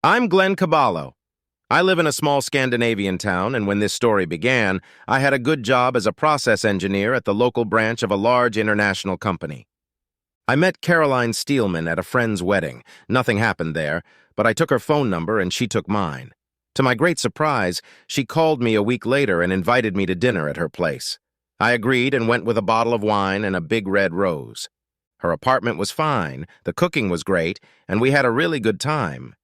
I'm Glenn Caballo. I live in a small Scandinavian town, and when this story began, I had a good job as a process engineer at the local branch of a large international company. I met Caroline Steelman at a friend's wedding. Nothing happened there, but I took her phone number and she took mine. To my great surprise, she called me a week later and invited me to dinner at her place. I agreed and went with a bottle of wine and a big red rose. Her apartment was fine, the cooking was great, and we had a really good time.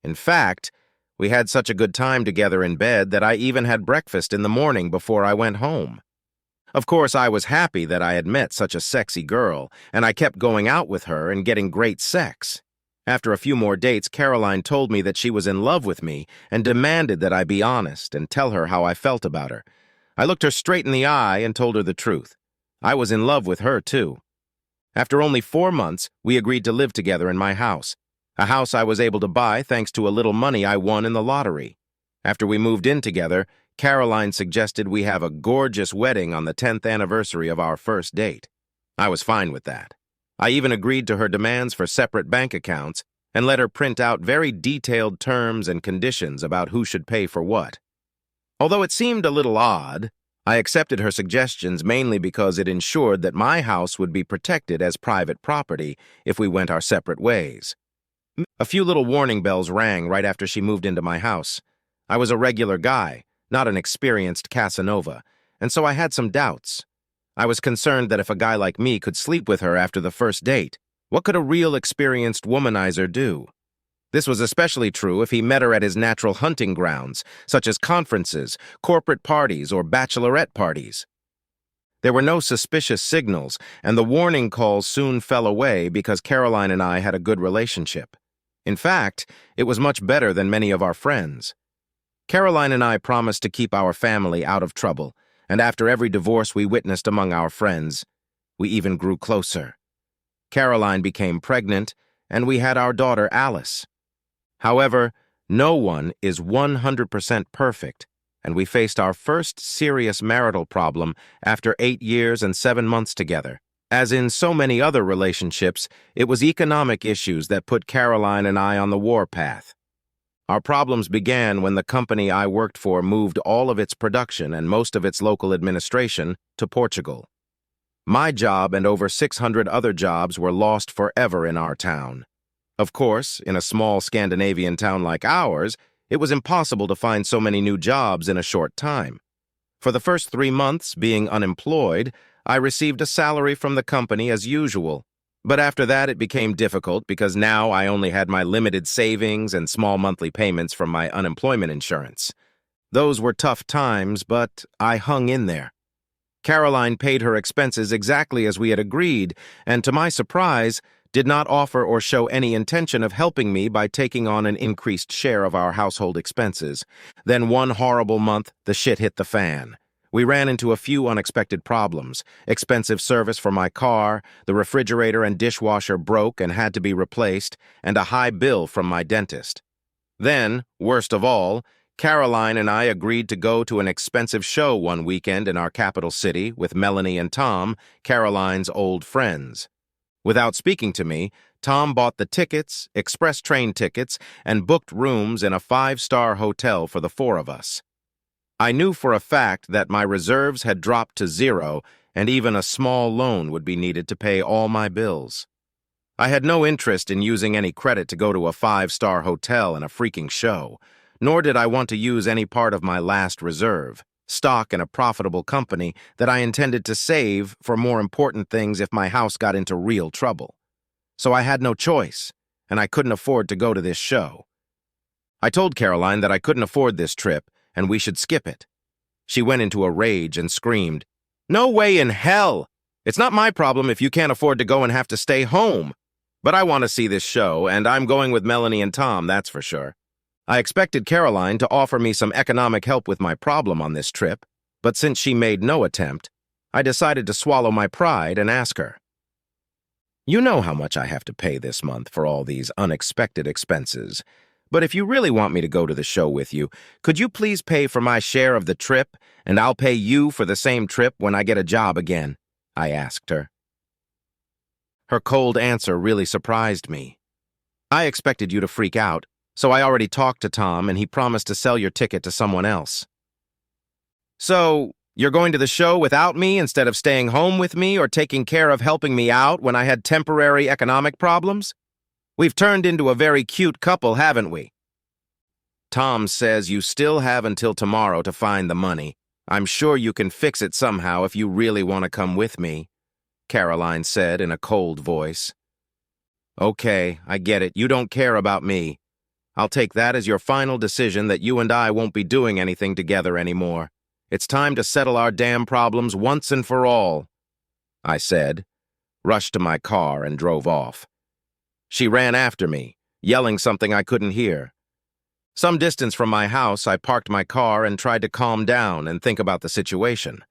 In fact, we had such a good time together in bed that I even had breakfast in the morning before I went home. Of course, I was happy that I had met such a sexy girl, and I kept going out with her and getting great sex. After a few more dates, Caroline told me that she was in love with me and demanded that I be honest and tell her how I felt about her. I looked her straight in the eye and told her the truth. I was in love with her, too. After only 4 months, we agreed to live together in my house. A house I was able to buy thanks to a little money I won in the lottery. After we moved in together, Caroline suggested we have a gorgeous wedding on the 10th anniversary of our first date. I was fine with that. I even agreed to her demands for separate bank accounts and let her print out very detailed terms and conditions about who should pay for what. Although it seemed a little odd, I accepted her suggestions mainly because it ensured that my house would be protected as private property if we went our separate ways. A few little warning bells rang right after she moved into my house. I was a regular guy, not an experienced Casanova, and so I had some doubts. I was concerned that if a guy like me could sleep with her after the first date, what could a real experienced womanizer do? This was especially true if he met her at his natural hunting grounds, such as conferences, corporate parties, or bachelorette parties. There were no suspicious signals, and the warning calls soon fell away because Caroline and I had a good relationship. In fact, it was much better than many of our friends. Caroline and I promised to keep our family out of trouble, and after every divorce we witnessed among our friends, we even grew closer. Caroline became pregnant, and we had our daughter Alice. However, no one is 100% perfect, and we faced our first serious marital problem after 8 years and 7 months together. As in so many other relationships, it was economic issues that put Caroline and I on the warpath. Our problems began when the company I worked for moved all of its production and most of its local administration to Portugal. My job and over 600 other jobs were lost forever in our town. Of course, in a small Scandinavian town like ours, it was impossible to find so many new jobs in a short time. For the first 3 months, being unemployed, I received a salary from the company as usual. But after that, it became difficult because now I only had my limited savings and small monthly payments from my unemployment insurance. Those were tough times, but I hung in there. Caroline paid her expenses exactly as we had agreed, and to my surprise, did not offer or show any intention of helping me by taking on an increased share of our household expenses. Then one horrible month, the shit hit the fan. We ran into a few unexpected problems. Expensive service for my car, the refrigerator and dishwasher broke and had to be replaced, and a high bill from my dentist. Then, worst of all, Caroline and I agreed to go to an expensive show one weekend in our capital city with Melanie and Tom, Caroline's old friends. Without speaking to me, Tom bought the tickets, express train tickets, and booked rooms in a 5-star hotel for the 4 of us. I knew for a fact that my reserves had dropped to 0, and even a small loan would be needed to pay all my bills. I had no interest in using any credit to go to a 5-star hotel and a freaking show, nor did I want to use any part of my last reserve, stock in a profitable company that I intended to save for more important things if my house got into real trouble. So I had no choice, and I couldn't afford to go to this show. I told Caroline that I couldn't afford this trip, and we should skip it. She went into a rage and screamed, "No way in hell! It's not my problem if you can't afford to go and have to stay home. But I want to see this show, and I'm going with Melanie and Tom, that's for sure." I expected Caroline to offer me some economic help with my problem on this trip, but since she made no attempt, I decided to swallow my pride and ask her, "You know how much I have to pay this month for all these unexpected expenses. But if you really want me to go to the show with you, could you please pay for my share of the trip, and I'll pay you for the same trip when I get a job again?" I asked her. Her cold answer really surprised me. "I expected you to freak out, So I already talked to Tom, and he promised to sell your ticket to someone else. So, you're going to the show without me instead of staying home with me or taking care of helping me out when I had temporary economic problems? We've turned into a very cute couple, haven't we? Tom says you still have until tomorrow to find the money. I'm sure you can fix it somehow if you really want to come with me, Caroline said in a cold voice. Okay, I get it. You don't care about me. I'll take that as your final decision that you and I won't be doing anything together anymore. It's time to settle our damn problems once and for all, I said, rushed to my car and drove off. She ran after me, yelling something I couldn't hear. Some distance from my house, I parked my car and tried to calm down and think about the situation.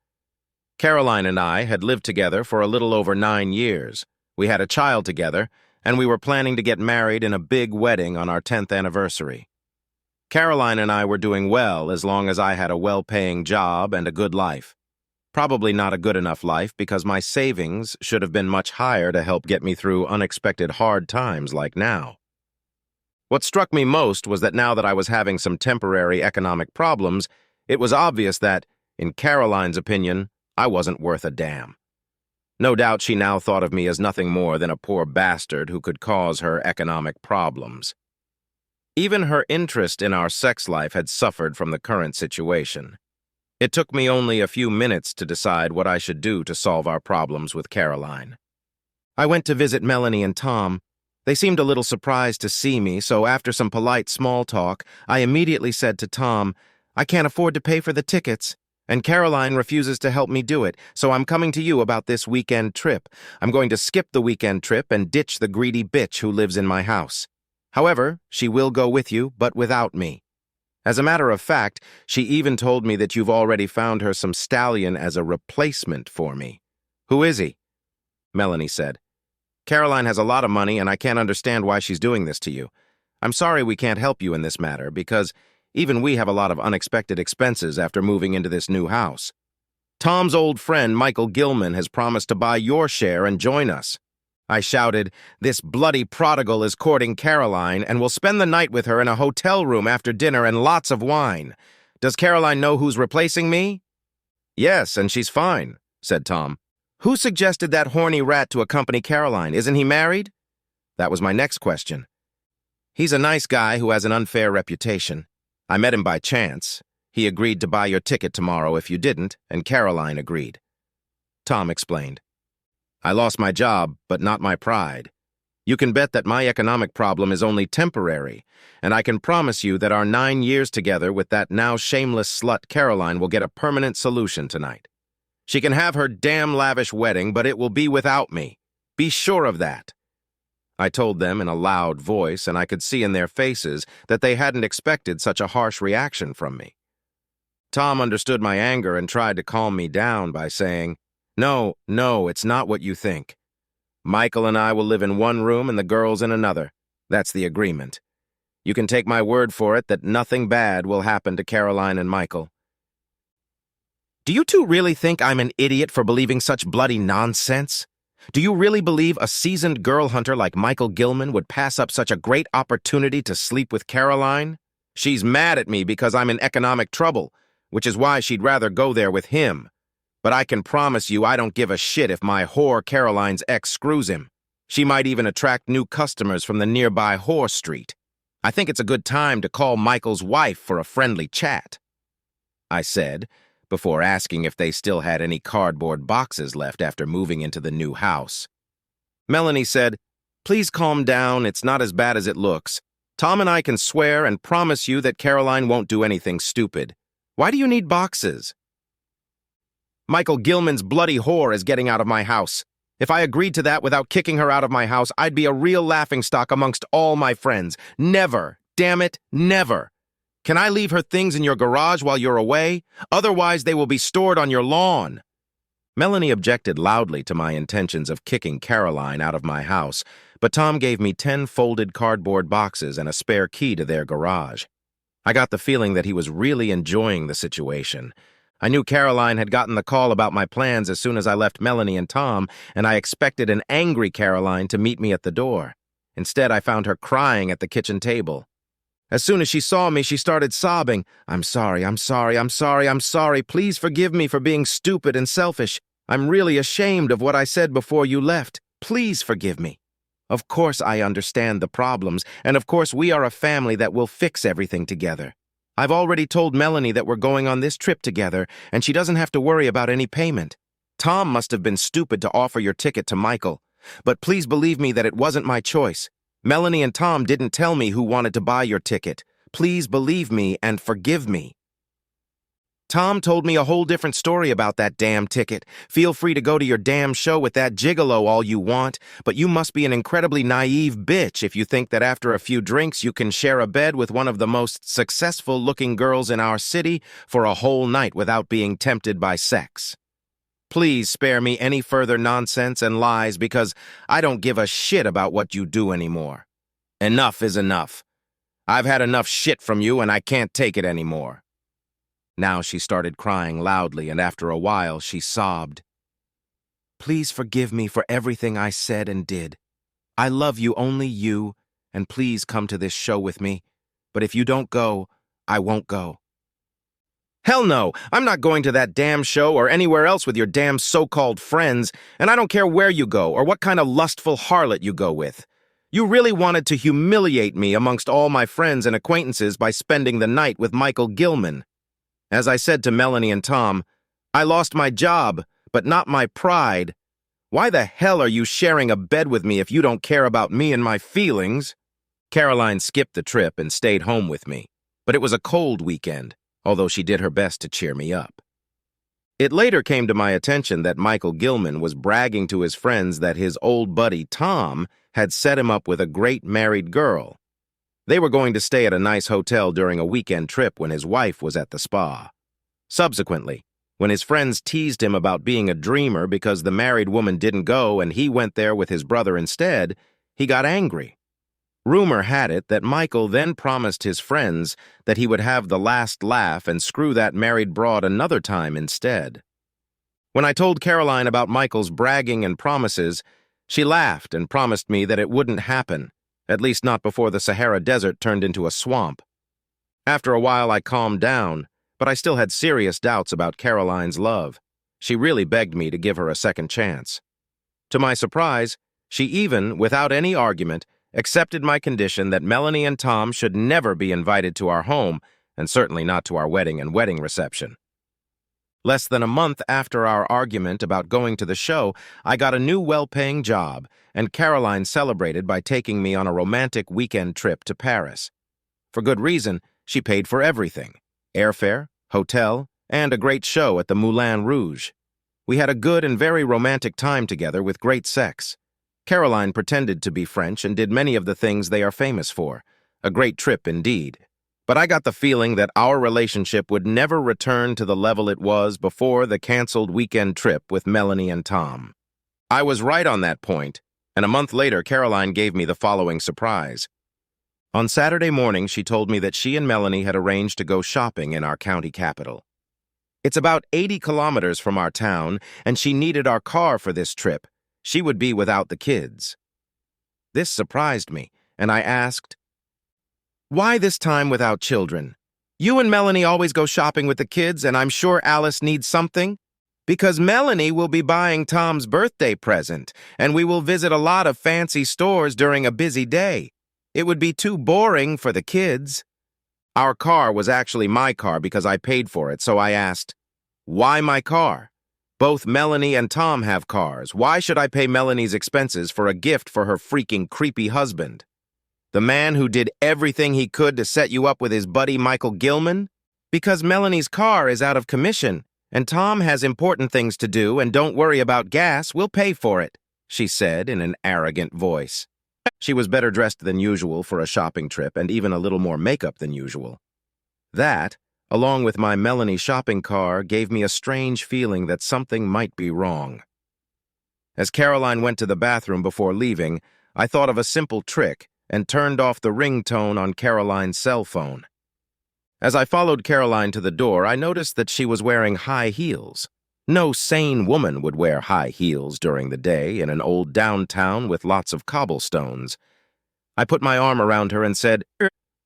Caroline and I had lived together for a little over 9 years. We had a child together, and we were planning to get married in a big wedding on our 10th anniversary. Caroline and I were doing well as long as I had a well-paying job and a good life. Probably not a good enough life because my savings should have been much higher to help get me through unexpected hard times like now. What struck me most was that now that I was having some temporary economic problems, it was obvious that, in Caroline's opinion, I wasn't worth a damn. No doubt she now thought of me as nothing more than a poor bastard who could cause her economic problems. Even her interest in our sex life had suffered from the current situation. It took me only a few minutes to decide what I should do to solve our problems with Caroline. I went to visit Melanie and Tom. They seemed a little surprised to see me, so after some polite small talk, I immediately said to Tom, "I can't afford to pay for the tickets, and Caroline refuses to help me do it, so I'm coming to you about this weekend trip. I'm going to skip the weekend trip and ditch the greedy bitch who lives in my house. However, she will go with you, but without me. As a matter of fact, she even told me that you've already found her some stallion as a replacement for me." "Who is he?" Melanie said. "Caroline has a lot of money, and I can't understand why she's doing this to you. I'm sorry we can't help you in this matter, because even we have a lot of unexpected expenses after moving into this new house. Tom's old friend, Michael Gilman, has promised to buy your share and join us." I shouted, "This bloody prodigal is courting Caroline and will spend the night with her in a hotel room after dinner and lots of wine. Does Caroline know who's replacing me?" "Yes, and she's fine," said Tom. "Who suggested that horny rat to accompany Caroline? Isn't he married?" That was my next question. "He's a nice guy who has an unfair reputation. I met him by chance. He agreed to buy your ticket tomorrow if you didn't, and Caroline agreed." Tom explained. "I lost my job, but not my pride. You can bet that my economic problem is only temporary, and I can promise you that our 9 years together with that now shameless slut Caroline will get a permanent solution tonight. She can have her damn lavish wedding, but it will be without me. Be sure of that." I told them in a loud voice, and I could see in their faces that they hadn't expected such a harsh reaction from me. Tom understood my anger and tried to calm me down by saying, No, it's not what you think. Michael and I will live in one room and the girls in another. That's the agreement. You can take my word for it that nothing bad will happen to Caroline and Michael." "Do you two really think I'm an idiot for believing such bloody nonsense? Do you really believe a seasoned girl hunter like Michael Gilman would pass up such a great opportunity to sleep with Caroline? She's mad at me because I'm in economic trouble, which is why she'd rather go there with him. But I can promise you I don't give a shit if my whore Caroline's ex screws him. She might even attract new customers from the nearby whore street. I think it's a good time to call Michael's wife for a friendly chat," I said, before asking if they still had any cardboard boxes left after moving into the new house. Melanie said, "Please calm down, it's not as bad as it looks. Tom and I can swear and promise you that Caroline won't do anything stupid. Why do you need boxes?" "Michael Gilman's bloody whore is getting out of my house. If I agreed to that without kicking her out of my house, I'd be a real laughingstock amongst all my friends. Never, damn it, never. Can I leave her things in your garage while you're away? Otherwise, they will be stored on your lawn." Melanie objected loudly to my intentions of kicking Caroline out of my house, but Tom gave me 10 folded cardboard boxes and a spare key to their garage. I got the feeling that he was really enjoying the situation. I knew Caroline had gotten the call about my plans as soon as I left Melanie and Tom, and I expected an angry Caroline to meet me at the door. Instead, I found her crying at the kitchen table. As soon as she saw me, she started sobbing. I'm sorry, I'm sorry, I'm sorry, I'm sorry. Please forgive me for being stupid and selfish. I'm really ashamed of what I said before you left. Please forgive me. Of course I understand the problems, and of course we are a family that will fix everything together. I've already told Melanie that we're going on this trip together, and she doesn't have to worry about any payment. Tom must have been stupid to offer your ticket to Michael, but please believe me that it wasn't my choice. Melanie and Tom didn't tell me who wanted to buy your ticket. Please believe me and forgive me. Tom told me a whole different story about that damn ticket. Feel free to go to your damn show with that gigolo all you want, but you must be an incredibly naive bitch if you think that after a few drinks you can share a bed with one of the most successful-looking girls in our city for a whole night without being tempted by sex. Please spare me any further nonsense and lies because I don't give a shit about what you do anymore. Enough is enough. I've had enough shit from you and I can't take it anymore. Now she started crying loudly, and after a while she sobbed. Please forgive me for everything I said and did. I love you, only you, and please come to this show with me. But if you don't go, I won't go. Hell no! I'm not going to that damn show or anywhere else with your damn so-called friends, and I don't care where you go or what kind of lustful harlot you go with. You really wanted to humiliate me amongst all my friends and acquaintances by spending the night with Michael Gilman. As I said to Melanie and Tom, I lost my job, but not my pride. Why the hell are you sharing a bed with me if you don't care about me and my feelings? Caroline skipped the trip and stayed home with me, but it was a cold weekend, although she did her best to cheer me up. It later came to my attention that Michael Gilman was bragging to his friends that his old buddy Tom had set him up with a great married girl. They were going to stay at a nice hotel during a weekend trip when his wife was at the spa. Subsequently, when his friends teased him about being a dreamer because the married woman didn't go and he went there with his brother instead, he got angry. Rumor had it that Michael then promised his friends that he would have the last laugh and screw that married broad another time instead. When I told Caroline about Michael's bragging and promises, she laughed and promised me that it wouldn't happen. At least not before the Sahara Desert turned into a swamp. After a while I calmed down, but I still had serious doubts about Caroline's love. She really begged me to give her a second chance. To my surprise, she even, without any argument, accepted my condition that Melanie and Tom should never be invited to our home, and certainly not to our wedding and wedding reception. Less than a month after our argument about going to the show, I got a new well-paying job, and Caroline celebrated by taking me on a romantic weekend trip to Paris. For good reason, she paid for everything: airfare, hotel, and a great show at the Moulin Rouge. We had a good and very romantic time together with great sex. Caroline pretended to be French and did many of the things they are famous for. A great trip indeed. But I got the feeling that our relationship would never return to the level it was before the canceled weekend trip with Melanie and Tom. I was right on that point, and a month later Caroline gave me the following surprise. On Saturday morning, she told me that she and Melanie had arranged to go shopping in our county capital. It's about 80 kilometers from our town, and she needed our car for this trip. She would be without the kids. This surprised me, and I asked, "Why this time without children? You and Melanie always go shopping with the kids, and I'm sure Alice needs something. Because Melanie will be buying Tom's birthday present, and we will visit a lot of fancy stores during a busy day. It would be too boring for the kids." Our car was actually my car because I paid for it, so I asked, "Why my car? Both Melanie and Tom have cars. Why should I pay Melanie's expenses for a gift for her freaking creepy husband? The man who did everything he could to set you up with his buddy Michael Gilman? Because Melanie's car is out of commission, and Tom has important things to do, and don't worry about gas, we'll pay for it," she said in an arrogant voice. She was better dressed than usual for a shopping trip and even a little more makeup than usual. That, along with my Melanie shopping car, gave me a strange feeling that something might be wrong. As Caroline went to the bathroom before leaving, I thought of a simple trick and turned off the ringtone on Caroline's cell phone. As I followed Caroline to the door, I noticed that she was wearing high heels. No sane woman would wear high heels during the day in an old downtown with lots of cobblestones. I put my arm around her and said,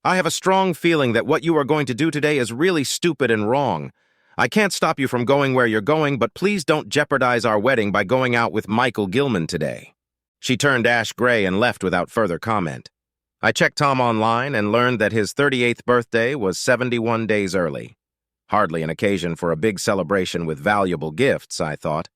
I have a strong feeling that what you are going to do today is really stupid and wrong. I can't stop you from going where you're going, but please don't jeopardize our wedding by going out with Michael Gilman today." She turned ash gray and left without further comment. I checked Tom online and learned that his 38th birthday was 71 days early. Hardly an occasion for a big celebration with valuable gifts, I thought.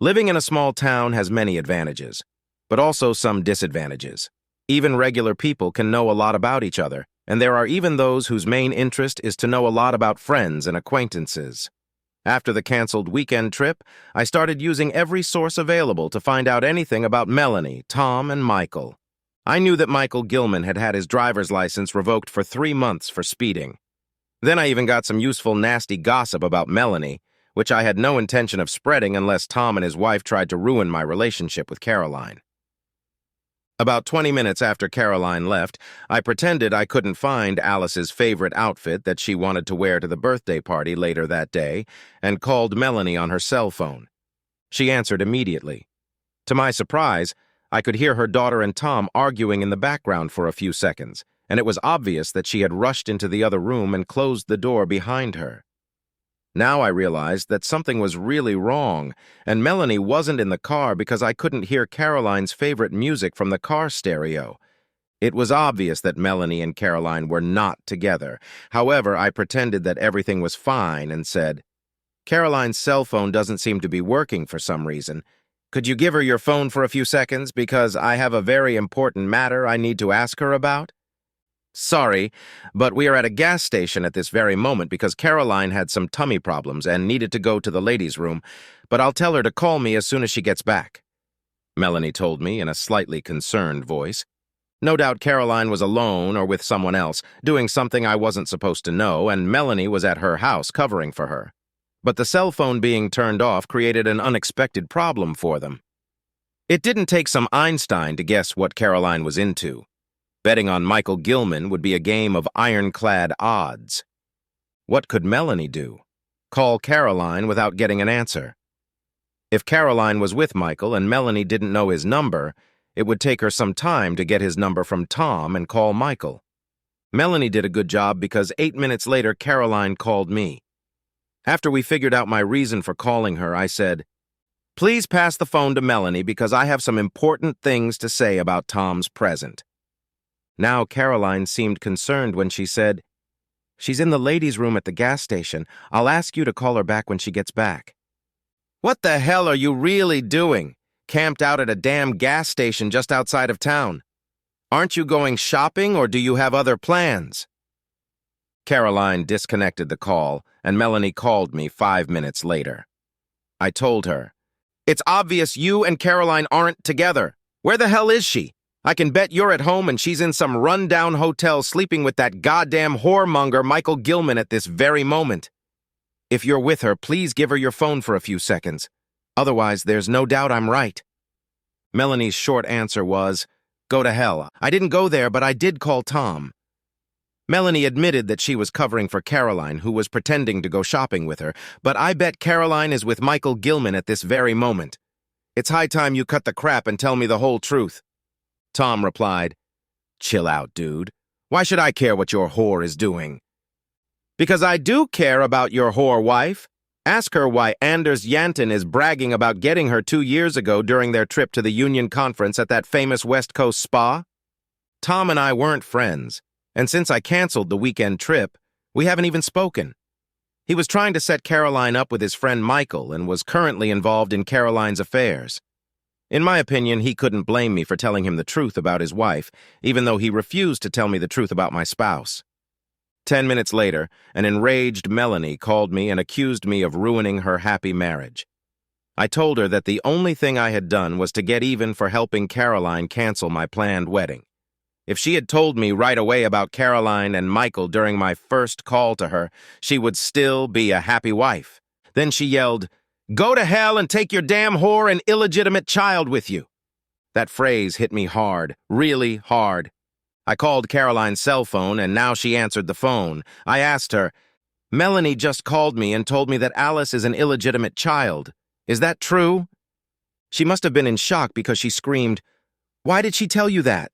Living in a small town has many advantages, but also some disadvantages. Even regular people can know a lot about each other, and there are even those whose main interest is to know a lot about friends and acquaintances. After the canceled weekend trip, I started using every source available to find out anything about Melanie, Tom, and Michael. I knew that Michael Gilman had had his driver's license revoked for 3 months for speeding. Then I even got some useful, nasty gossip about Melanie, which I had no intention of spreading unless Tom and his wife tried to ruin my relationship with Caroline. About 20 minutes after Caroline left, I pretended I couldn't find Alice's favorite outfit that she wanted to wear to the birthday party later that day and called Melanie on her cell phone. She answered immediately. To my surprise, I could hear her daughter and Tom arguing in the background for a few seconds, and it was obvious that she had rushed into the other room and closed the door behind her. Now I realized that something was really wrong, and Melanie wasn't in the car because I couldn't hear Caroline's favorite music from the car stereo. It was obvious that Melanie and Caroline were not together. However, I pretended that everything was fine and said, "Caroline's cell phone doesn't seem to be working for some reason. Could you give her your phone for a few seconds because I have a very important matter I need to ask her about?" "Sorry, but we are at a gas station at this very moment because Caroline had some tummy problems and needed to go to the ladies' room, but I'll tell her to call me as soon as she gets back," Melanie told me in a slightly concerned voice. No doubt Caroline was alone or with someone else, doing something I wasn't supposed to know, and Melanie was at her house covering for her. But the cell phone being turned off created an unexpected problem for them. It didn't take some Einstein to guess what Caroline was into. Betting on Michael Gilman would be a game of ironclad odds. What could Melanie do? Call Caroline without getting an answer. If Caroline was with Michael and Melanie didn't know his number, it would take her some time to get his number from Tom and call Michael. Melanie did a good job because 8 minutes later Caroline called me. After we figured out my reason for calling her, I said, "Please pass the phone to Melanie because I have some important things to say about Tom's present." Now Caroline seemed concerned when she said, "She's in the ladies' room at the gas station. I'll ask you to call her back when she gets back." "What the hell are you really doing? Camped out at a damn gas station just outside of town? Aren't you going shopping or do you have other plans?" Caroline disconnected the call, and Melanie called me 5 minutes later. I told her, "It's obvious you and Caroline aren't together. Where the hell is she? I can bet you're at home and she's in some run-down hotel sleeping with that goddamn whoremonger Michael Gilman at this very moment. If you're with her, please give her your phone for a few seconds. Otherwise, there's no doubt I'm right." Melanie's short answer was, "Go to hell. I didn't go there, but I did call Tom." Melanie admitted that she was covering for Caroline, who was pretending to go shopping with her, but I bet Caroline is with Michael Gilman at this very moment. It's high time you cut the crap and tell me the whole truth. Tom replied, "Chill out, dude. Why should I care what your whore is doing?" "Because I do care about your whore wife. Ask her why Anders Janten is bragging about getting her 2 years ago during their trip to the Union Conference at that famous West Coast spa. Tom and I weren't friends, and since I canceled the weekend trip, we haven't even spoken. He was trying to set Caroline up with his friend Michael and was currently involved in Caroline's affairs. In my opinion, he couldn't blame me for telling him the truth about his wife, even though he refused to tell me the truth about my spouse." 10 minutes later, an enraged Melanie called me and accused me of ruining her happy marriage. I told her that the only thing I had done was to get even for helping Caroline cancel my planned wedding. If she had told me right away about Caroline and Michael during my first call to her, she would still be a happy wife. Then she yelled, "Go to hell and take your damn whore and illegitimate child with you." That phrase hit me hard, really hard. I called Caroline's cell phone, and now she answered the phone. I asked her, "Melanie just called me and told me that Alice is an illegitimate child. Is that true?" She must have been in shock because she screamed, "Why did she tell you that?"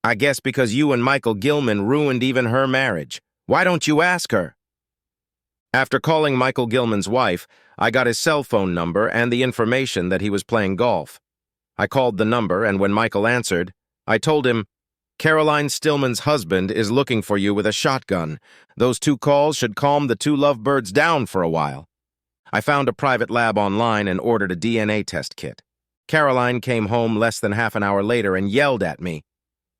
I guess because you and Michael Gilman ruined even her marriage. Why don't you ask her? After calling Michael Gilman's wife, I got his cell phone number and the information that he was playing golf. I called the number, and when Michael answered, I told him, Caroline Stillman's husband is looking for you with a shotgun. Those 2 calls should calm the 2 lovebirds down for a while. I found a private lab online and ordered a DNA test kit. Caroline came home less than half an hour later and yelled at me,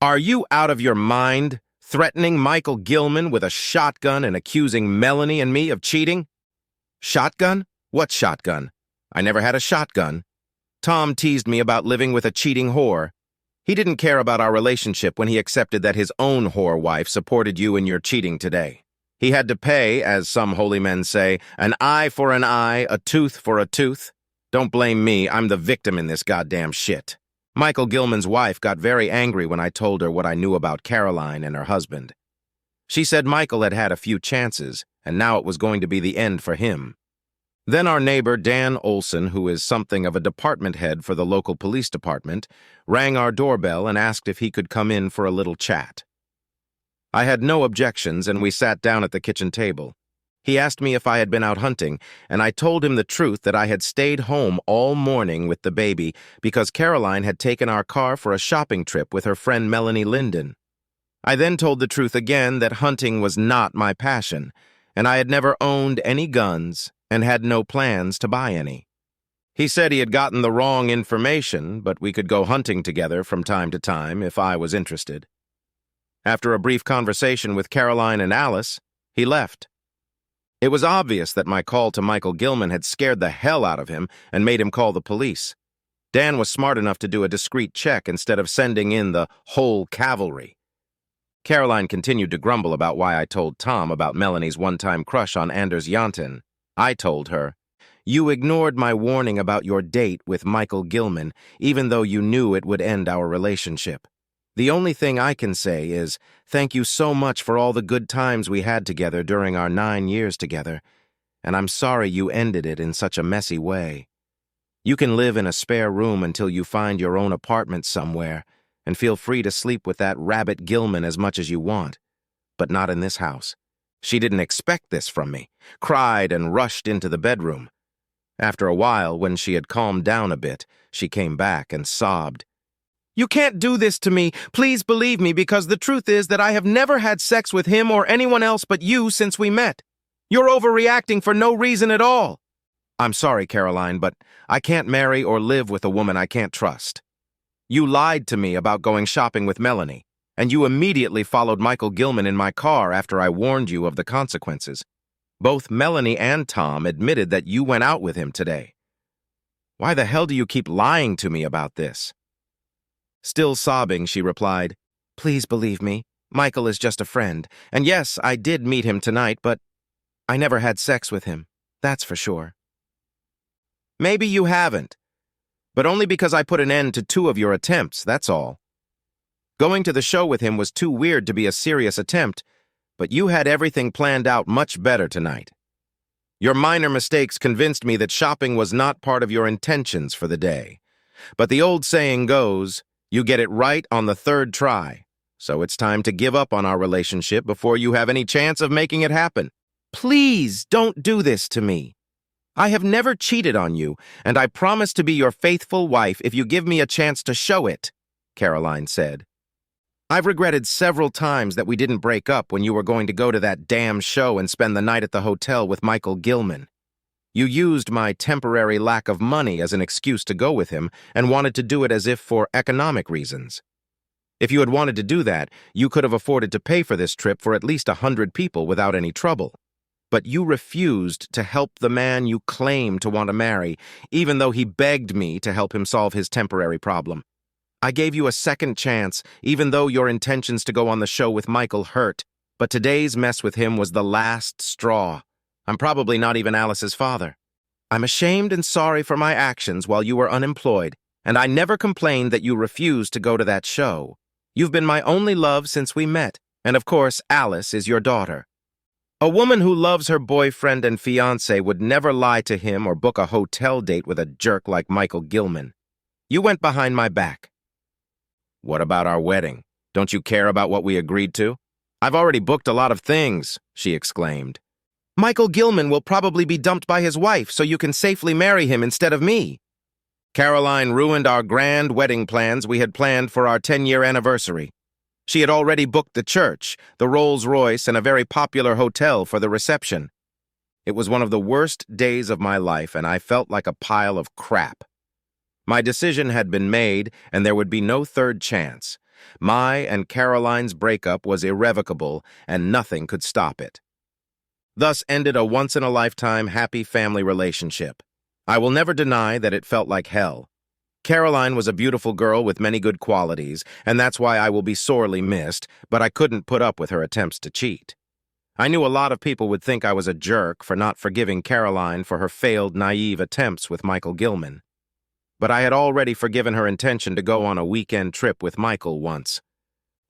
"Are you out of your mind, threatening Michael Gilman with a shotgun and accusing Melanie and me of cheating?" Shotgun? What shotgun? I never had a shotgun. Tom teased me about living with a cheating whore. He didn't care about our relationship when he accepted that his own whore wife supported you in your cheating today. He had to pay, as some holy men say, an eye for an eye, a tooth for a tooth. Don't blame me, I'm the victim in this goddamn shit. Michael Gilman's wife got very angry when I told her what I knew about Caroline and her husband. She said Michael had had a few chances, and now it was going to be the end for him. Then our neighbor, Dan Olson, who is something of a department head for the local police department, rang our doorbell and asked if he could come in for a little chat. I had no objections, and we sat down at the kitchen table. He asked me if I had been out hunting, and I told him the truth that I had stayed home all morning with the baby because Caroline had taken our car for a shopping trip with her friend Melanie Linden. I then told the truth again that hunting was not my passion, and I had never owned any guns and had no plans to buy any. He said he had gotten the wrong information, but we could go hunting together from time to time if I was interested. After a brief conversation with Caroline and Alice, he left. It was obvious that my call to Michael Gilman had scared the hell out of him and made him call the police. Dan was smart enough to do a discreet check instead of sending in the whole cavalry. Caroline continued to grumble about why I told Tom about Melanie's one-time crush on Anders Janten. I told her, "You ignored my warning about your date with Michael Gilman, even though you knew it would end our relationship. The only thing I can say is, thank you so much for all the good times we had together during our 9 years together, and I'm sorry you ended it in such a messy way. You can live in a spare room until you find your own apartment somewhere, and feel free to sleep with that rabbit Gilman as much as you want, but not in this house." She didn't expect this from me, cried and rushed into the bedroom. After a while, when she had calmed down a bit, she came back and sobbed. "You can't do this to me. Please believe me, because the truth is that I have never had sex with him or anyone else but you since we met. You're overreacting for no reason at all." "I'm sorry, Caroline, but I can't marry or live with a woman I can't trust. You lied to me about going shopping with Melanie, and you immediately followed Michael Gilman in my car after I warned you of the consequences. Both Melanie and Tom admitted that you went out with him today. Why the hell do you keep lying to me about this?" Still sobbing, she replied, "Please believe me, Michael is just a friend, and yes, I did meet him tonight, but I never had sex with him, that's for sure." "Maybe you haven't, but only because I put an end to 2 of your attempts, that's all. Going to the show with him was too weird to be a serious attempt, but you had everything planned out much better tonight. Your minor mistakes convinced me that shopping was not part of your intentions for the day. But the old saying goes, you get it right on the 3rd try, so it's time to give up on our relationship before you have any chance of making it happen. Please don't do this to me. I have never cheated on you, and I promise to be your faithful wife if you give me a chance to show it," Caroline said. "I've regretted several times that we didn't break up when you were going to go to that damn show and spend the night at the hotel with Michael Gilman. You used my temporary lack of money as an excuse to go with him and wanted to do it as if for economic reasons. If you had wanted to do that, you could have afforded to pay for this trip for at least 100 people without any trouble. But you refused to help the man you claim to want to marry, even though he begged me to help him solve his temporary problem. I gave you a second chance, even though your intentions to go on the show with Michael hurt, but today's mess with him was the last straw. I'm probably not even Alice's father. I'm ashamed and sorry for my actions while you were unemployed, and I never complained that you refused to go to that show. You've been my only love since we met, and of course, Alice is your daughter. A woman who loves her boyfriend and fiancé would never lie to him or book a hotel date with a jerk like Michael Gilman. You went behind my back. What about our wedding? Don't you care about what we agreed to? I've already booked a lot of things, she exclaimed. Michael Gilman will probably be dumped by his wife, so you can safely marry him instead of me. Caroline ruined our grand wedding plans we had planned for our 10-year anniversary. She had already booked the church, the Rolls-Royce, and a very popular hotel for the reception. It was one of the worst days of my life, and I felt like a pile of crap. My decision had been made, and there would be no third chance. My and Caroline's breakup was irrevocable, and nothing could stop it. Thus ended a once-in-a-lifetime happy family relationship. I will never deny that it felt like hell. Caroline was a beautiful girl with many good qualities, and that's why I will be sorely missed, but I couldn't put up with her attempts to cheat. I knew a lot of people would think I was a jerk for not forgiving Caroline for her failed, naive attempts with Michael Gilman. But I had already forgiven her intention to go on a weekend trip with Michael once.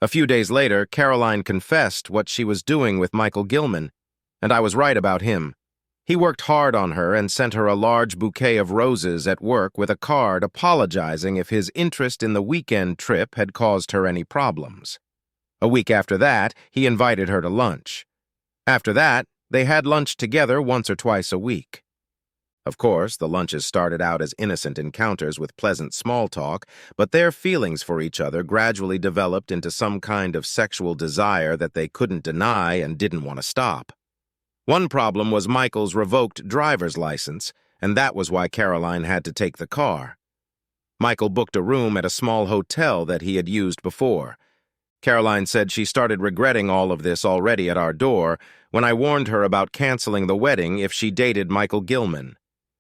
A few days later, Caroline confessed what she was doing with Michael Gilman, and I was right about him. He worked hard on her and sent her a large bouquet of roses at work with a card apologizing if his interest in the weekend trip had caused her any problems. A week after that, he invited her to lunch. After that, they had lunch together once or twice a week. Of course, the lunches started out as innocent encounters with pleasant small talk, but their feelings for each other gradually developed into some kind of sexual desire that they couldn't deny and didn't want to stop. One problem was Michael's revoked driver's license, and that was why Caroline had to take the car. Michael booked a room at a small hotel that he had used before. Caroline said she started regretting all of this already at our door when I warned her about canceling the wedding if she dated Michael Gilman.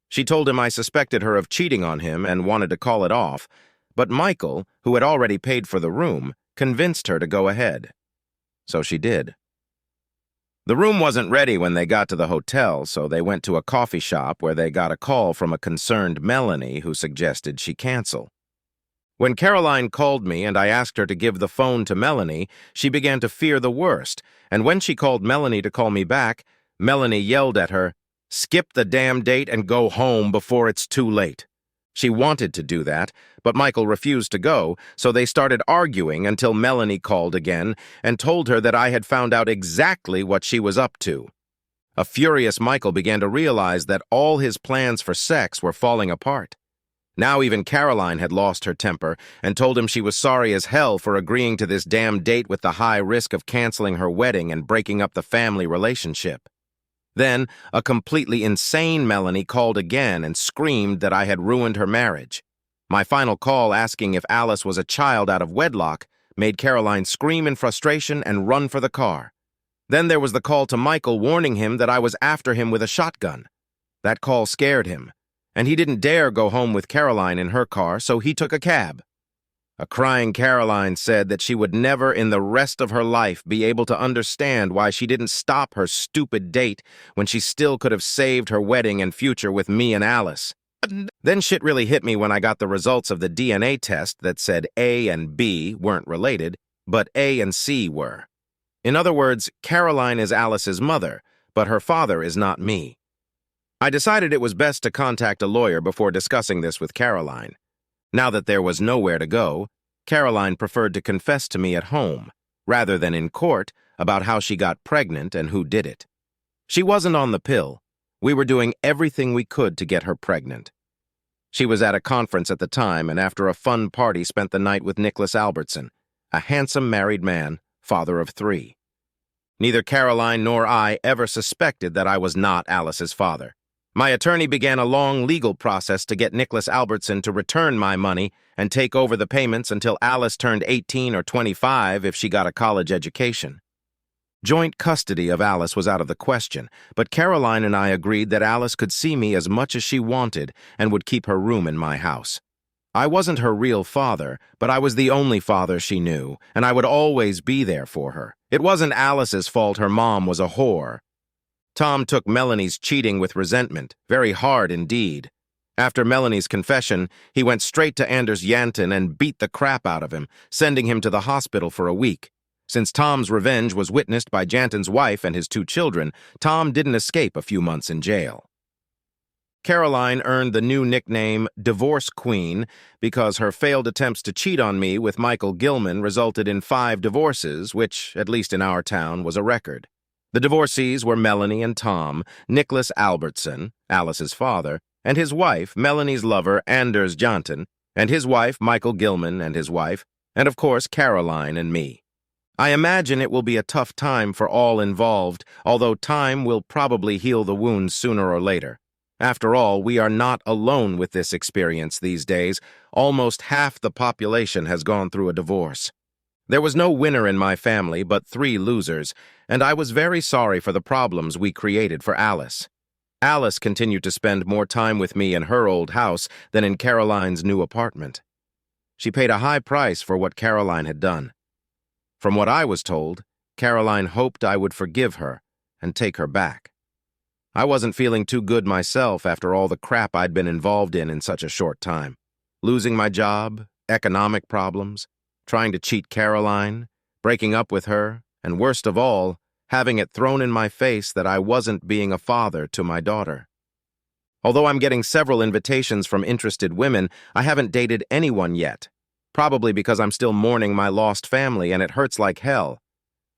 She told him I suspected her of cheating on him and wanted to call it off, but Michael, who had already paid for the room, convinced her to go ahead. So she did. The room wasn't ready when they got to the hotel, so they went to a coffee shop where they got a call from a concerned Melanie who suggested she cancel. When Caroline called me and I asked her to give the phone to Melanie, she began to fear the worst, and when she called Melanie to call me back, Melanie yelled at her, "Skip the damn date and go home before it's too late." She wanted to do that, but Michael refused to go, so they started arguing until Melanie called again and told her that I had found out exactly what she was up to. A furious Michael began to realize that all his plans for sex were falling apart. Now even Caroline had lost her temper and told him she was sorry as hell for agreeing to this damn date with the high risk of canceling her wedding and breaking up the family relationship. Then, a completely insane Melanie called again and screamed that I had ruined her marriage. My final call asking if Alice was a child out of wedlock made Caroline scream in frustration and run for the car. Then there was the call to Michael warning him that I was after him with a shotgun. That call scared him, and he didn't dare go home with Caroline in her car, so he took a cab. A crying Caroline said that she would never in the rest of her life be able to understand why she didn't stop her stupid date when she still could have saved her wedding and future with me and Alice. Then shit really hit me when I got the results of the DNA test that said A and B weren't related, but A and C were. In other words, Caroline is Alice's mother, but her father is not me. I decided it was best to contact a lawyer before discussing this with Caroline. Now that there was nowhere to go, Caroline preferred to confess to me at home, rather than in court, about how she got pregnant and who did it. She wasn't on the pill. We were doing everything we could to get her pregnant. She was at a conference at the time and after a fun party spent the night with Nicholas Albertson, a handsome married man, father of 3. Neither Caroline nor I ever suspected that I was not Alice's father. My attorney began a long legal process to get Nicholas Albertson to return my money and take over the payments until Alice turned 18 or 25 if she got a college education. Joint custody of Alice was out of the question, but Caroline and I agreed that Alice could see me as much as she wanted and would keep her room in my house. I wasn't her real father, but I was the only father she knew, and I would always be there for her. It wasn't Alice's fault her mom was a whore. Tom took Melanie's cheating with resentment, very hard indeed. After Melanie's confession, he went straight to Anders Janten and beat the crap out of him, sending him to the hospital for a week. Since Tom's revenge was witnessed by Janten's wife and his 2 children, Tom didn't escape a few months in jail. Caroline earned the new nickname Divorce Queen because her failed attempts to cheat on me with Michael Gilman resulted in 5 divorces, which, at least in our town, was a record. The divorcees were Melanie and Tom, Nicholas Albertson, Alice's father, and his wife, Melanie's lover, Anders Janten, and his wife, Michael Gilman, and his wife, and of course, Caroline and me. I imagine it will be a tough time for all involved, although time will probably heal the wounds sooner or later. After all, we are not alone with this experience these days. Almost half the population has gone through a divorce. There was no winner in my family, but 3 losers, and I was very sorry for the problems we created for Alice. Alice continued to spend more time with me in her old house than in Caroline's new apartment. She paid a high price for what Caroline had done. From what I was told, Caroline hoped I would forgive her and take her back. I wasn't feeling too good myself after all the crap I'd been involved in such a short time. Losing my job, economic problems, trying to cheat Caroline, breaking up with her, and worst of all, having it thrown in my face that I wasn't being a father to my daughter. Although I'm getting several invitations from interested women, I haven't dated anyone yet, probably because I'm still mourning my lost family and it hurts like hell.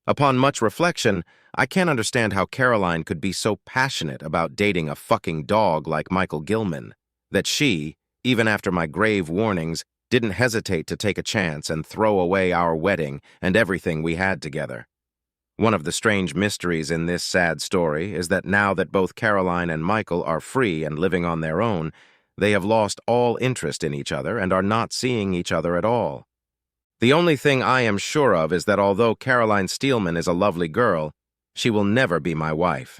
Upon much reflection, I can't understand how Caroline could be so passionate about dating a fucking dog like Michael Gilman, that she, even after my grave warnings, didn't hesitate to take a chance and throw away our wedding and everything we had together. One of the strange mysteries in this sad story is that now that both Caroline and Michael are free and living on their own, they have lost all interest in each other and are not seeing each other at all. The only thing I am sure of is that although Caroline Steelman is a lovely girl, she will never be my wife.